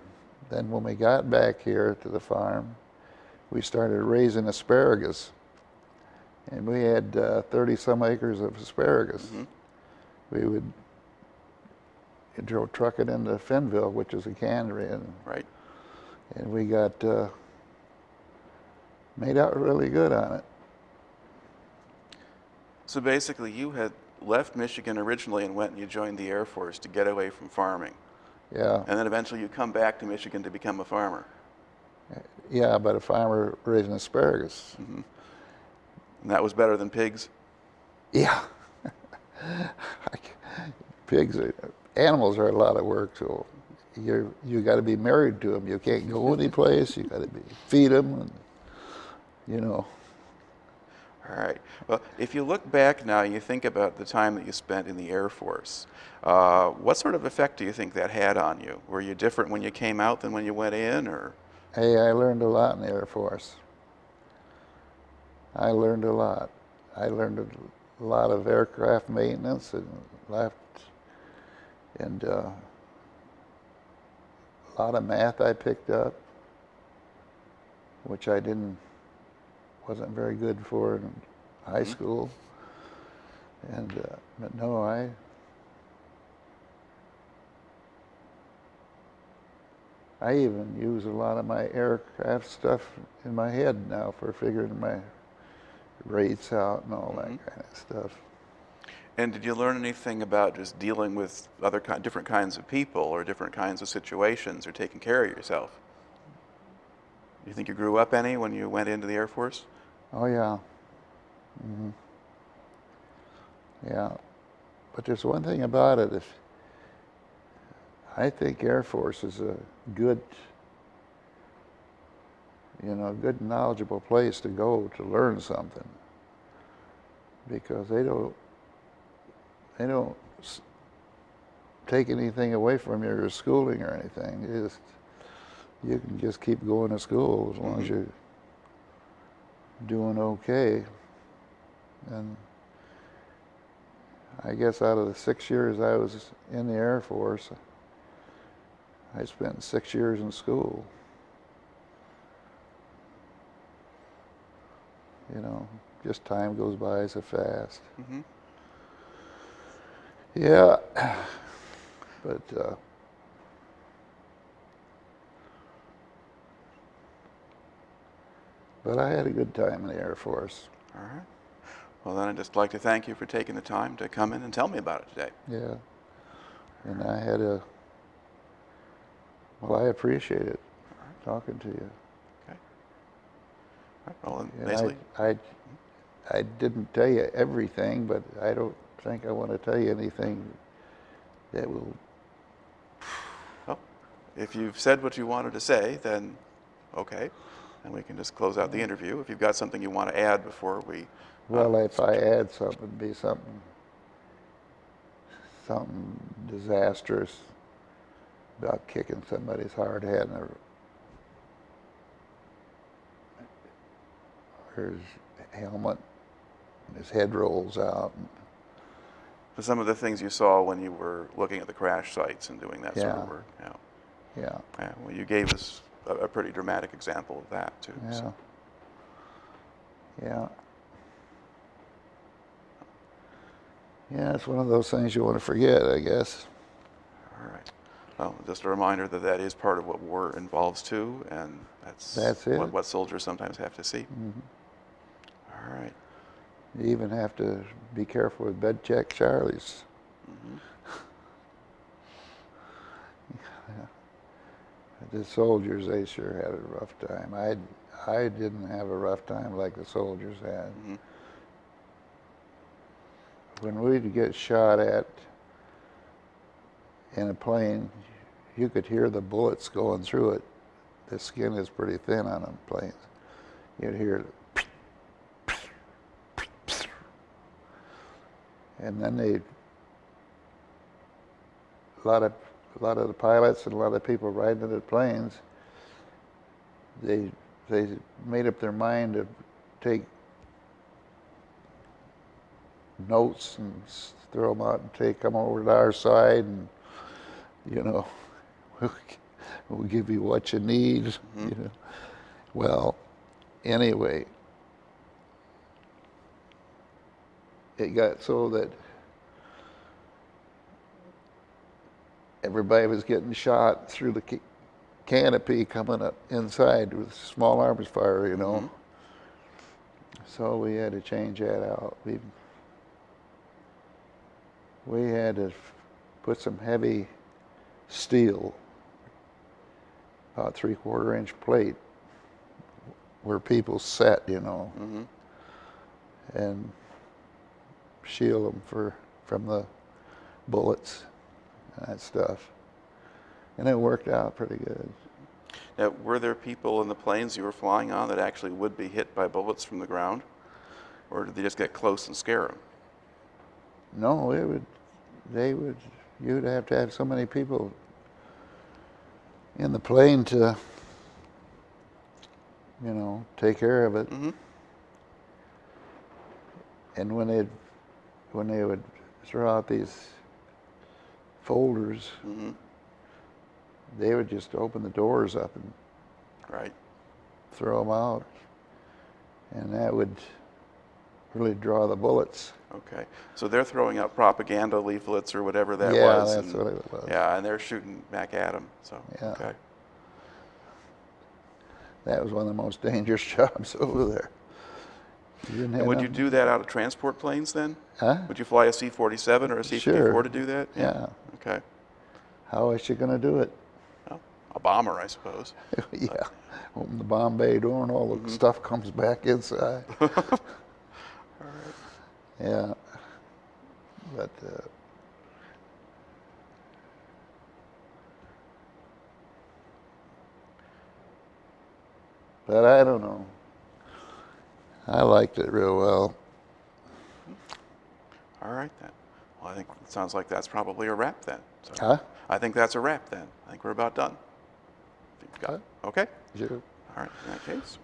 Then when we got back here to the farm, we started raising asparagus. And we had 30 some acres of asparagus. Mm-hmm. We would truck it into Fenville, which is a cannery, Right. and we got made out really good on it. So basically, you had left Michigan originally and went and you joined the Air Force to get away from farming. Yeah, And then eventually you come back to Michigan to become a farmer. yeah, but a farmer raising asparagus. Mm-hmm. And that was better than pigs? Yeah. Pigs, animals are a lot of work, so you got to be married to them. You can't go any place. You got to feed them, and you know. All right. Well, if you look back now, you think about the time that you spent in the Air Force. What sort of effect do you think that had on you? Were you different when you came out than when you went in, or? Hey, I learned a lot in the Air Force. I learned a lot. I learned a lot of aircraft maintenance and a lot of math I picked up, which I wasn't very good for in high school. And but no, I even use a lot of my aircraft stuff in my head now for figuring my rates out and all that kind of stuff. And did you learn anything about just dealing with different kinds of people or different kinds of situations or taking care of yourself? Do you think you grew up any when you went into the Air Force? Oh yeah. Yeah. But there's one thing about it. I think Air Force is a good, good knowledgeable place to go to learn something, because they don't take anything away from your schooling or anything. You can just keep going to school as long as you're doing okay. And I guess out of the 6 years I was in the Air Force, I spent 6 years in school. Just time goes by so fast. Mm-hmm. Yeah, but I had a good time in the Air Force. All right. Well, then I'd just like to thank you for taking the time to come in and tell me about it today. Yeah, and I appreciate it talking to you. Okay. All right. Well, And basically, I didn't tell you everything, but I don't think I want to tell you anything that will. well, if you've said what you wanted to say, then okay, and we can just close out the interview. If you've got something you want to add before we. Well, if I add something, it'd be something disastrous about kicking somebody's hard head or his helmet, and his head rolls out. For some of the things you saw when you were looking at the crash sites and doing that sort of work. Yeah. Yeah. Well, you gave us a pretty dramatic example of that too. Yeah. So. Yeah. Yeah, it's one of those things you want to forget, I guess. All right. Well, just a reminder that is part of what war involves too, and that's it. What soldiers sometimes have to see. All right. You even have to be careful with bed check Charlies. The soldiers, they sure had a rough time. I didn't have a rough time like the soldiers had. When we'd get shot at in a plane, you could hear the bullets going through it. The skin is pretty thin on them planes. You'd hear it. And then a lot of the pilots and a lot of people riding the planes, they made up their mind to take notes and throw them out and come over to our side, and we'll give you what you need. Well, anyway, it got so that everybody was getting shot through the canopy coming up inside with small arms fire, you know. So we had to change that out. We had to put some heavy steel, about 3/4 inch plate, where people sat, you know, and shield them from the bullets and that stuff. And it worked out pretty good. Now, were there people in the planes you were flying on that actually would be hit by bullets from the ground? Or did they just get close and scare them? No, you'd have to have so many people in the plane to, you know, take care of it. And when they would throw out these folders, they would just open the doors up and throw them out, and that would really draw the bullets. Okay, so they're throwing out propaganda leaflets or whatever that Yeah, was. that's what it was. Yeah, and they're shooting back at them. So Yeah. okay. That was one of the most dangerous jobs over there. And would you do that out of transport planes then? Huh? Would you fly a C-47 or a C-54 to do that? Yeah. Okay. How else you gonna do it? Well, a bomber, I suppose. Yeah. Open the bomb bay door and all the stuff comes back inside. All right. Yeah. But I don't know. I liked it real well. All right then. Well, I think it sounds like that's probably a wrap then. So Huh? I think that's a wrap then. I think we're about done. If you've got- Okay. Sure. All right. In that case.